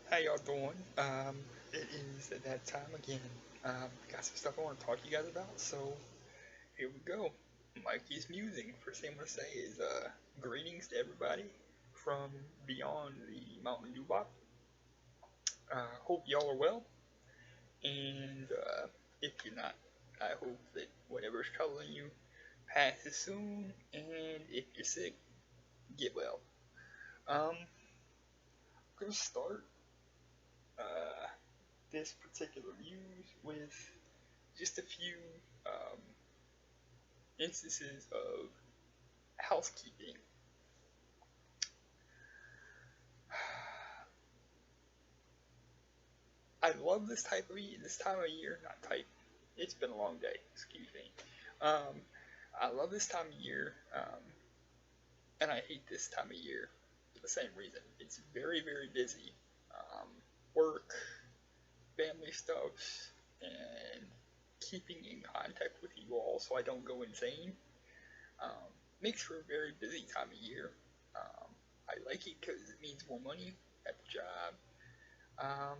How y'all doing? It is that time again. Got some stuff I want to talk to you guys about, so here we go. Mikey's musing. First thing I'm gonna say is greetings to everybody from beyond the Mountain Dew Bop. Hope y'all are well, and if you're not, I hope that whatever's troubling you passes soon, and if you're sick, get well. I'm gonna start uh, this particular news with just a few um, instances of housekeeping. I love this time of year, not type. It's been a long day. Excuse me. Um, I love this time of year, and I hate this time of year for the same reason. It's very, very busy. Um, Work, family stuff, and keeping in contact with you all so I don't go insane. Um, Makes for a very busy time of year. Um, I like it because it means more money at the job. Um,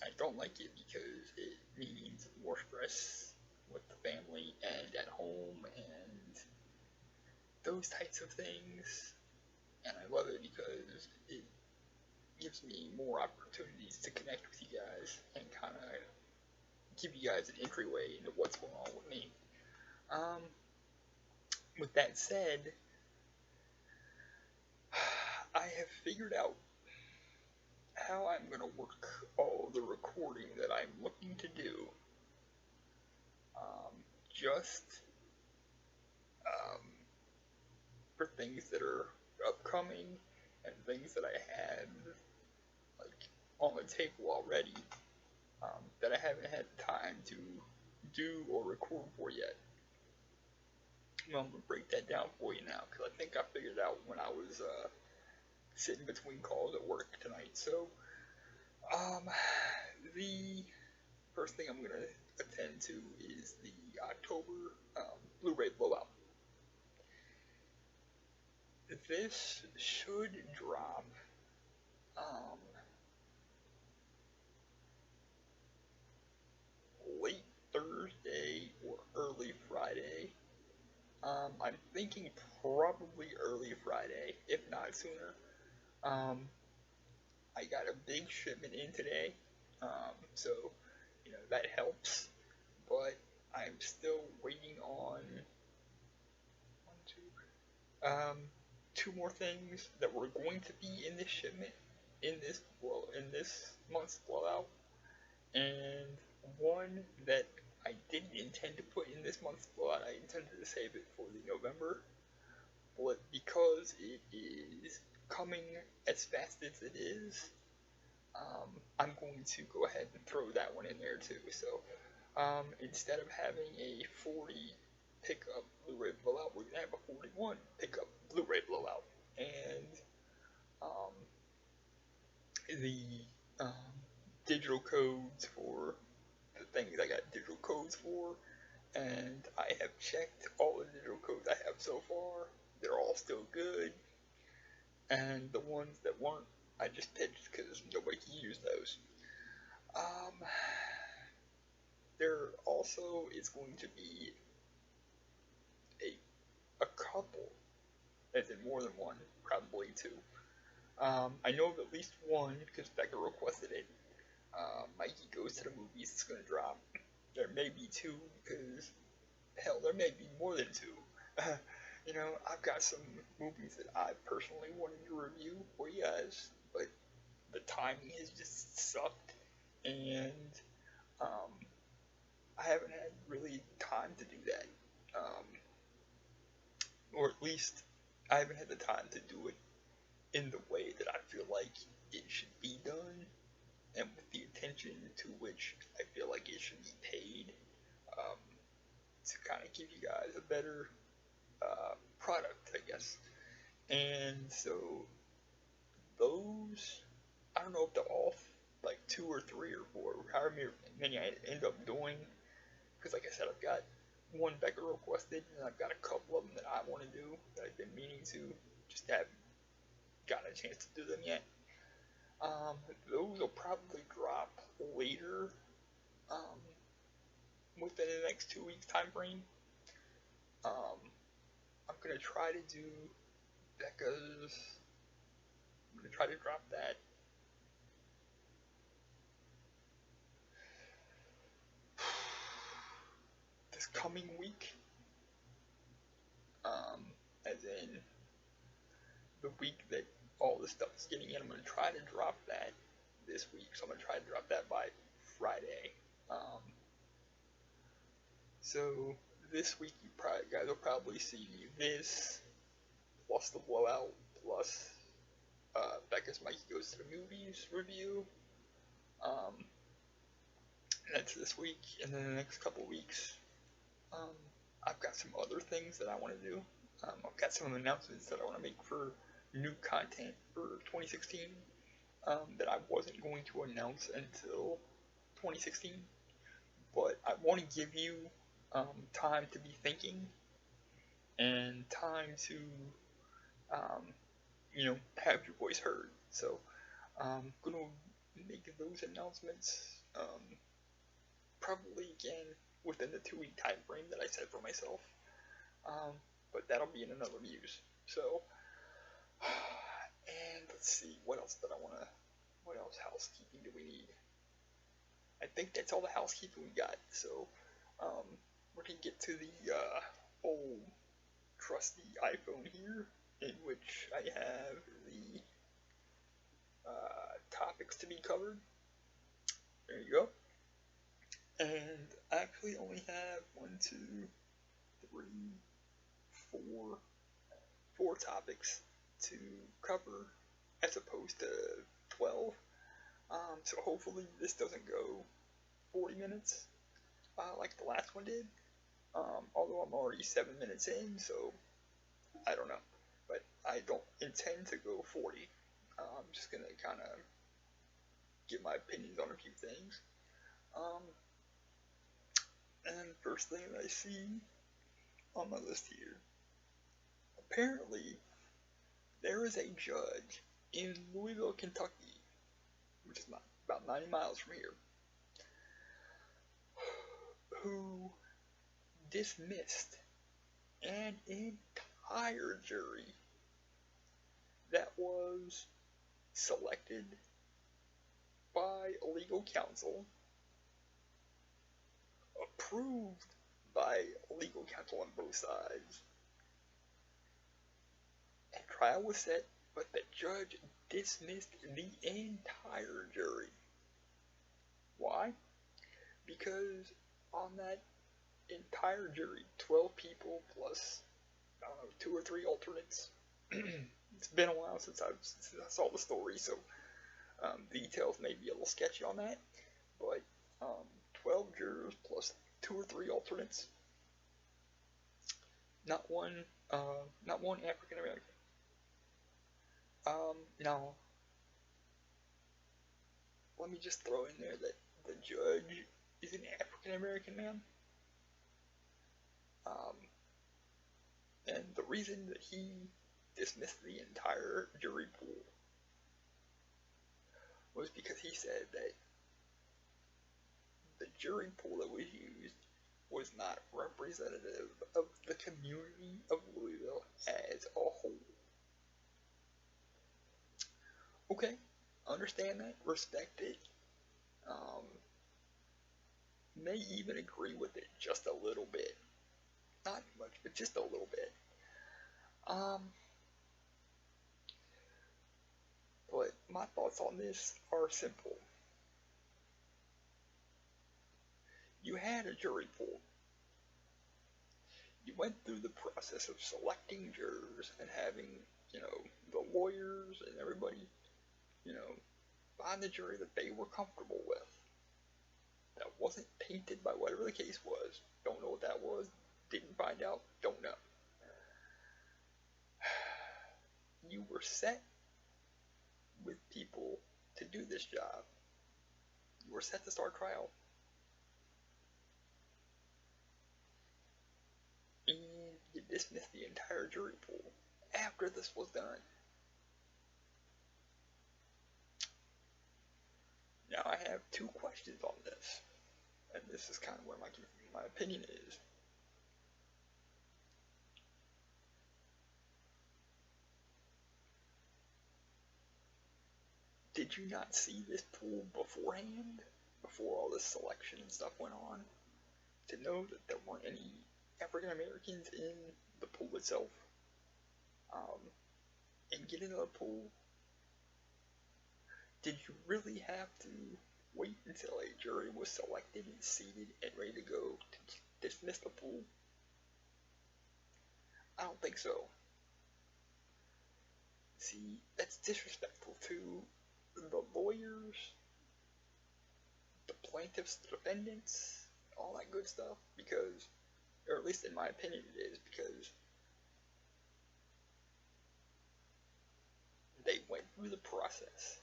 I don't like it because it means more stress with the family and at home and those types of things. And I love it because it gives me more opportunities to connect with you guys and kind of give you guys an entryway into what's going on with me. Um, with that said, I have figured out how I'm going to work all the recording that I'm looking to do. Just um, for things that are upcoming and things that I had like on the table already that I haven't had time to do or record for yet. Well, I'm gonna break that down for you now because I think I figured it out when I was sitting between calls at work tonight. So, um, the first thing I'm gonna attend to is the October Blu-ray blowout. This should drop um, late Thursday or early Friday. I'm thinking probably early Friday, if not sooner. Um, I got a big shipment in today, so that helps. But I'm still waiting on one, two more things that were going to be in this shipment in this month's blowout, and one that I didn't intend to put in this month's blowout. I intended to save it for the November, but because it is coming as fast as it is, I'm going to go ahead and throw that one in there too. So instead of having a 40 pickup Blu-ray blowout, we're gonna have a 41 pickup Blu-ray blowout, and um, the um, digital codes for the things I got digital codes for, and I have checked all the digital codes I have so far. They're all still good, and the ones that weren't, I just pitched because nobody can use those. Um, there also is going to be a couple, as in more than one, probably two. I know of at least one because Becca requested it. Mikey Goes to the Movies is going to drop. There may be two because, hell, there may be more than two. I've got some movies that I personally wanted to review for you guys, but the timing has just sucked, and um, I haven't had really time to do that. Um, or at least I haven't had the time to do it in the way that I feel like it should be done, and with the attention to which I feel like it should be paid, um, to kind of give you guys a better product, I guess. And so those, I don't know if they're all like two or three or four, however many I end up doing, because like I said, I've got one Becca requested, and I've got a couple of them that I want to do that I've been meaning to, just haven't gotten a chance to do them yet. Um, those will probably drop later, um, within the next 2 weeks time frame. Um, I'm gonna try to do Becca's. I'm gonna try to drop that this coming week. Um, as in the week that all this stuff is getting in. I'm gonna try to drop that this week. So I'm gonna try to drop that by Friday. Um, so this week you probably guys will probably see this plus the blowout plus Becca's Mikey Goes to the Movies review. Um, that's this week, and then the next couple weeks, um, I've got some other things that I want to do. I've got some announcements that I want to make for new content for 2016 that I wasn't going to announce until 2016, but I want to give you time to be thinking and time to, um, have your voice heard. So I'm going to make those announcements probably again within the 2 week time frame that I set for myself. But that'll be in another Muse. So, and let's see, what else housekeeping do we need? I think that's all the housekeeping we got. So, we're gonna get to the old trusty iPhone here, in which I have the topics to be covered. There you go. And I actually only have 4 topics to cover as opposed to 12. So hopefully this doesn't go 40 minutes like the last one did. Although I'm already 7 minutes in, so I don't know. But I don't intend to go 40. I'm just going to kind of give my opinions on a few things. And first thing that I see on my list here, apparently there is a judge in Louisville, Kentucky, which is about 90 miles from here, who dismissed an entire jury that was selected by legal counsel, approved by legal counsel on both sides. And trial was set, but the judge dismissed the entire jury. Why? Because on that entire jury, 12 people plus, I don't know, 2 or 3 alternates. It's been a while since I saw the story, so details may be a little sketchy on that. But 12 jurors plus 2 or 3 alternates. Not one African American. Now, let me just throw in there that the judge is an African American man. And the reason that he dismissed the entire jury pool was because he said that the jury pool that was used was not representative of the community of Louisville as a whole. Okay, understand that, respect it, may even agree with it just a little bit. Not much, but just a little bit. But my thoughts on this are simple. You had a jury pool. You went through the process of selecting jurors and having, the lawyers and everybody, find the jury that they were comfortable with. That wasn't tainted by whatever the case was. Don't know what that was. Didn't find out. Don't know. You were set with people to do this job. You were set to start trial. And you dismissed the entire jury pool after this was done. have two questions on this, and this is kind of where my opinion is. Did you not see this pool beforehand, before all this selection and stuff went on, to know that there weren't any African Americans in the pool itself? And get into the pool? Did you really have to wait until a jury was selected and seated and ready to go to dismiss the pool? I don't think so. See, that's disrespectful to the lawyers, the plaintiffs, the defendants, all that good stuff, because, or at least in my opinion it is, because they went through the process.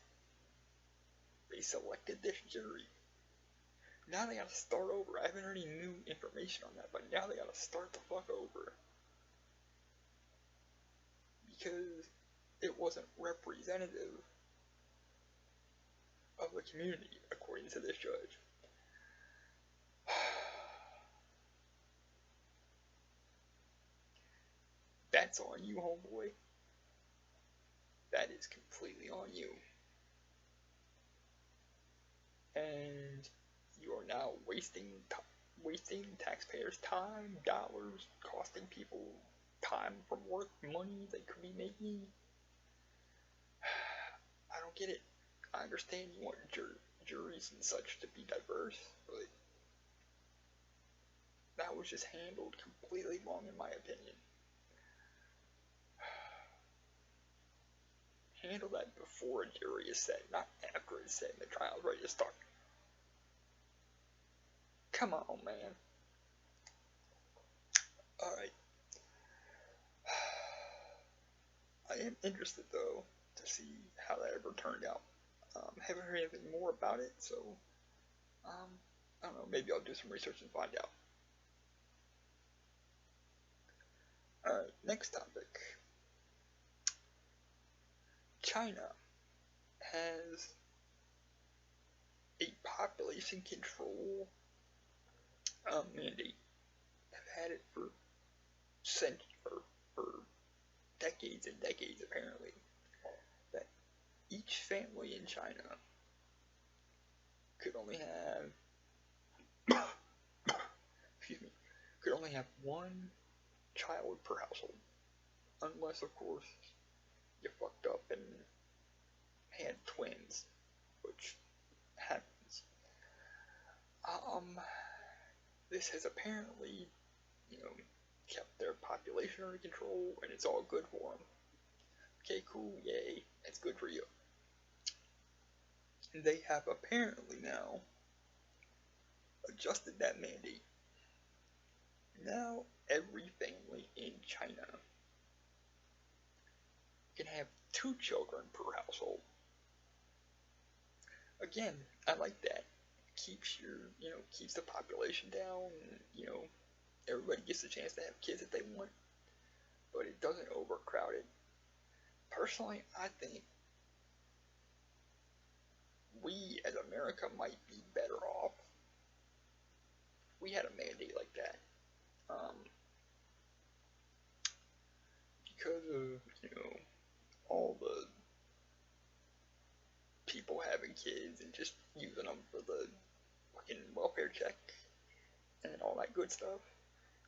They selected this jury. Now they gotta start over. I haven't heard any new information on that, but now they gotta start the fuck over. Because it wasn't representative of the community, according to this judge. That's on you, homeboy. That is completely on you. And you are now wasting taxpayers' time, dollars, costing people time from work, money they could be making. I don't get it. I understand you want juries and such to be diverse, but that was just handled completely wrong in my opinion. Handle that before a jury is set, not after it's set and the trial's ready to start. Come on, man. Alright. I am interested, though, to see how that ever turned out. Haven't heard anything more about it, so I don't know, maybe I'll do some research and find out. Alright, next topic. China has a population control mandate. They've had it for decades and decades, apparently. That each family in China could only have could only have one child per household, unless of course you fucked up and had twins, which happens. This has apparently, kept their population under control, and it's all good for them. Okay, cool, yay, that's good for you. And they have apparently now adjusted that mandate. Now every family in China can have 2 children per household. Again, I like that. Keeps keeps the population down, and, everybody gets a chance to have kids if they want, but it doesn't overcrowd it. Personally, I think we as America might be better off if we had a mandate like that. Because of, all the people having kids and just using them for the fucking welfare check and all that good stuff.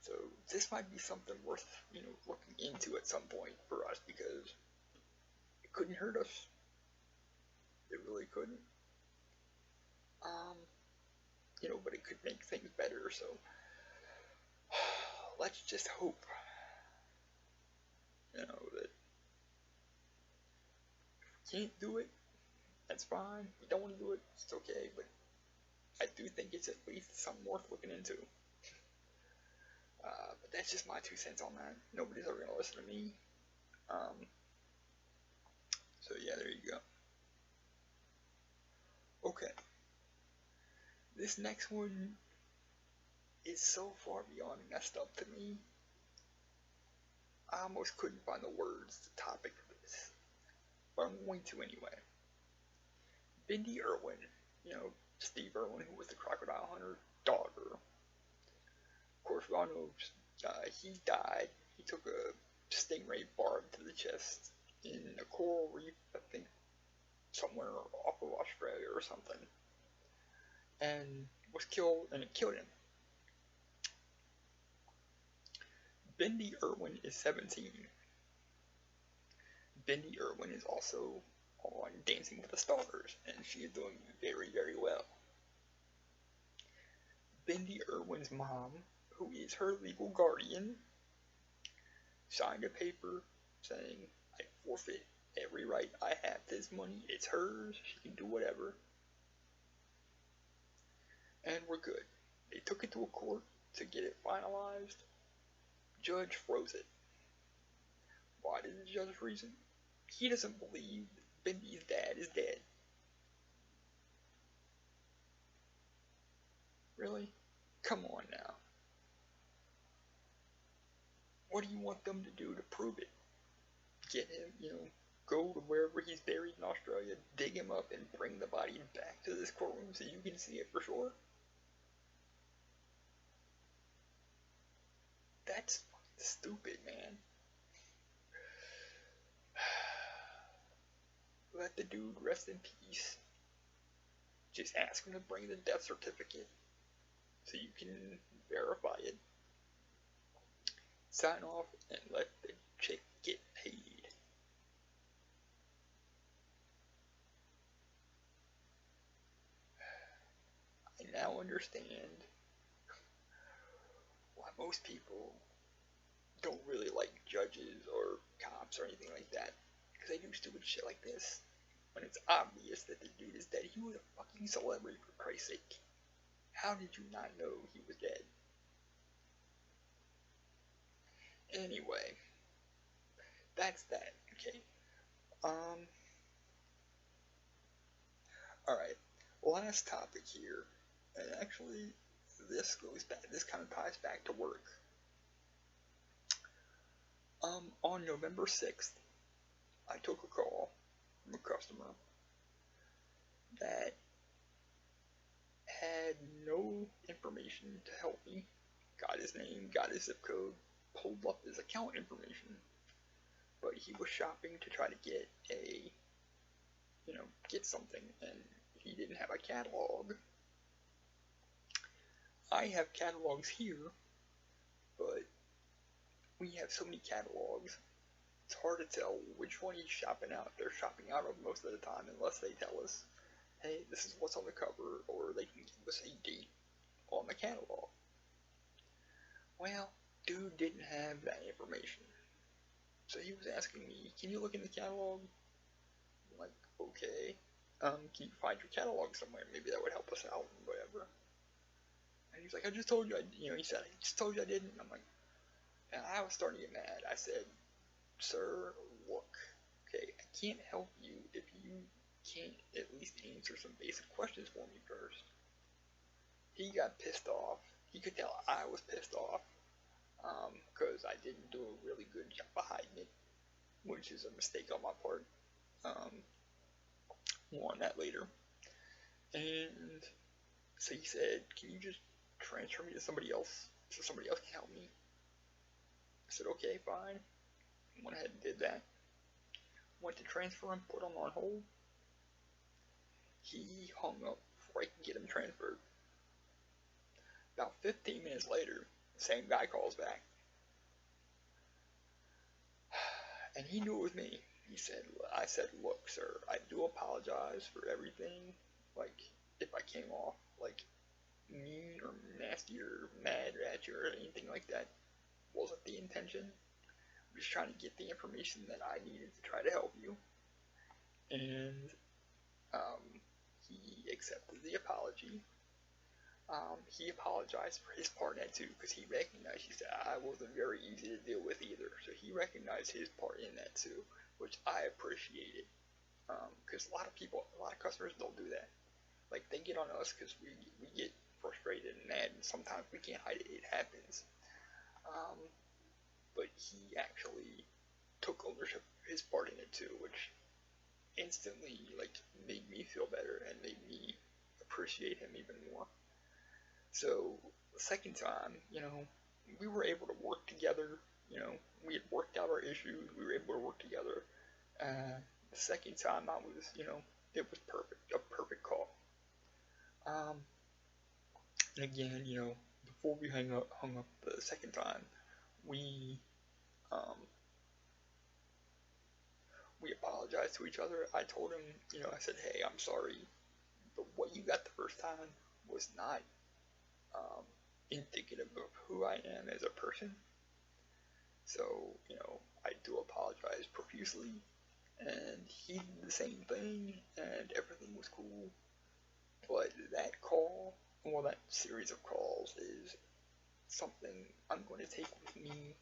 So this might be something worth, looking into at some point for us, because it couldn't hurt us. It really couldn't. But it could make things better, so let's just hope, that if we can't do it, that's fine. If we don't want to do it, it's okay, but I do think it's at least something worth looking into. But that's just my 2 cents on that. Nobody's ever going to listen to me. So yeah, there you go. Okay. This next one is so far beyond messed up to me. I almost couldn't find the words, the topic for this. But I'm going to anyway. Bindi Irwin, Steve Irwin, who was the crocodile hunter, daughter. Of course, we all know he died. He took a stingray barb to the chest in a coral reef, I think, somewhere off of Australia or something, and was killed, and it killed him. Bindi Irwin is 17. Bindi Irwin is also on Dancing with the Stars, and she is doing very, very well. Bindi Irwin's mom, who is her legal guardian, signed a paper saying, I forfeit every right I have to this money. It's hers. She can do whatever. And we're good. They took it to a court to get it finalized. Judge froze it. Why did the judge freeze it? He doesn't believe Bindi's dad is dead. Really? Come on now. What do you want them to do to prove it? Get him, go to wherever he's buried in Australia, dig him up, and bring the body back to this courtroom so you can see it for sure? That's fucking stupid, man. Let the dude rest in peace. Just ask him to bring the death certificate so you can verify it. Sign off and let the chick get paid. I now understand why most people don't really like judges or cops or anything like that, because they do stupid shit like this when it's obvious that the dude is dead. He was a fucking celebrity, for Christ's sake. How did you not know he was dead? Anyway, that's that, okay? Alright, last topic here, and actually, this kind of ties back to work. On November 6th, I took a call from a customer that had no information to help me. Got his name, got his zip code, pulled up his account information, but he was shopping to try to get get something, and he didn't have a catalog. I have catalogs here, but we have so many catalogs, it's hard to tell which one he's shopping out. They're shopping out of most of the time, unless they tell us, hey, this is what's on the cover, or they can give us a date on the catalog. Well, dude didn't have that information. So he was asking me, can you look in the catalog? I'm like, okay. Can you find your catalog somewhere? Maybe that would help us out, and whatever. And he's like, I just told you, he said, I just told you I didn't. I'm like, and I was starting to get mad. I said, sir, look, okay, I can't help you if you can't at least answer some basic questions for me first. He got pissed off. He could tell I was pissed off, because I didn't do a really good job of hiding it, which is a mistake on my part. More on that later. And so he said, can you just transfer me to somebody else so somebody else can help me? I said, okay, fine. Went ahead and did that. Went to transfer him, put him on hold. He hung up before I could get him transferred. About 15 minutes later, the same guy calls back. And he knew it was me. I said, look, sir, I do apologize for everything. Like, if I came off, like, mean or nasty or mad at you or anything like that, wasn't the intention. I'm just trying to get the information that I needed to try to help you. And, he accepted the apology. He apologized for his part in that too, because he recognized, he said, I wasn't very easy to deal with either. So he recognized his part in that too, which I appreciated. Because a lot of customers don't do that. Like, they get on us because we get frustrated and mad, and sometimes we can't hide it. It happens. But he actually took ownership of his part in it too, which instantly, like, made me feel better and made me appreciate him even more. So the second time, we were able to work together. We had worked out our issues. We were able to work together. The second time I was, it was perfect, a perfect call. And again, before we hung up the second time, we um, we apologized to each other. I told him, I said, hey, I'm sorry, but what you got the first time was not um, indicative of who I am as a person. So, I do apologize profusely, and he did the same thing, and everything was cool. But that call, well, that series of calls is something I'm going to take with me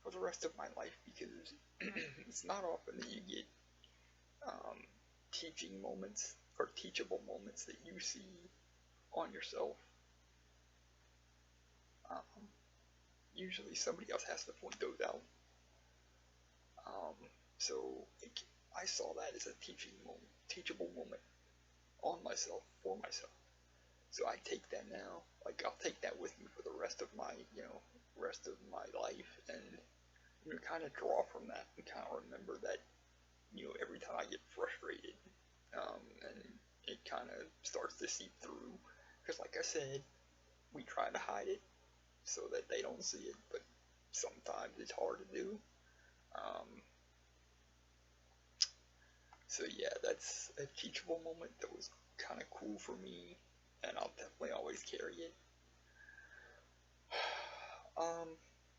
for the rest of my life, because it's not often that you get um, teaching moments or teachable moments that you see on yourself. Usually somebody else has to point those out. So I saw that as a teachable moment on myself, for myself. So I take that now. Like, I'll take that with me for the rest of my, rest of my life, and kind of draw from that and kind of remember that, every time I get frustrated, and it kind of starts to seep through. Because, like I said, we try to hide it so that they don't see it, but sometimes it's hard to do. So yeah, that's a teachable moment that was kind of cool for me, and I'll definitely always carry it.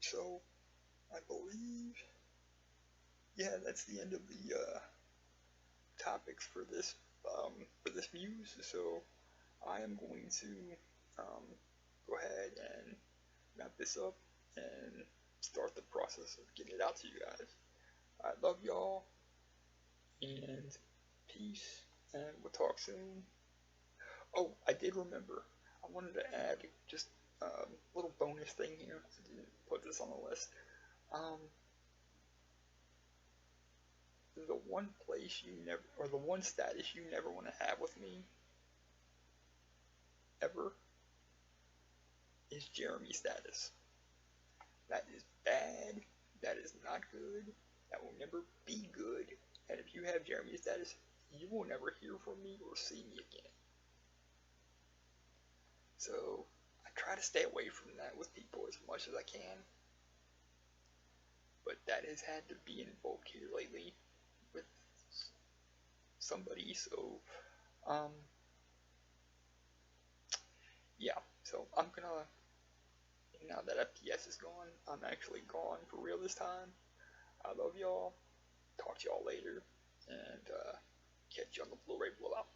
So I believe, yeah, that's the end of the topics for this muse. So I am going to go ahead and wrap this up and start the process of getting it out to you guys. I love y'all, and peace, and we'll talk soon. Oh, I did remember. I wanted to add just a little bonus thing here. I didn't put this on the list. The one place you never, or the one status you never want to have with me, ever, is Jeremy status. That is bad. That is not good. That will never be good. And if you have Jeremy status, you will never hear from me or see me again. So I try to stay away from that with people as much as I can. But that has had to be invoked here lately with somebody. So, yeah. So I'm gonna, now that FPS is gone, I'm actually gone for real this time. I love y'all. Talk to y'all later. And catch you on the Blu-ray blowout.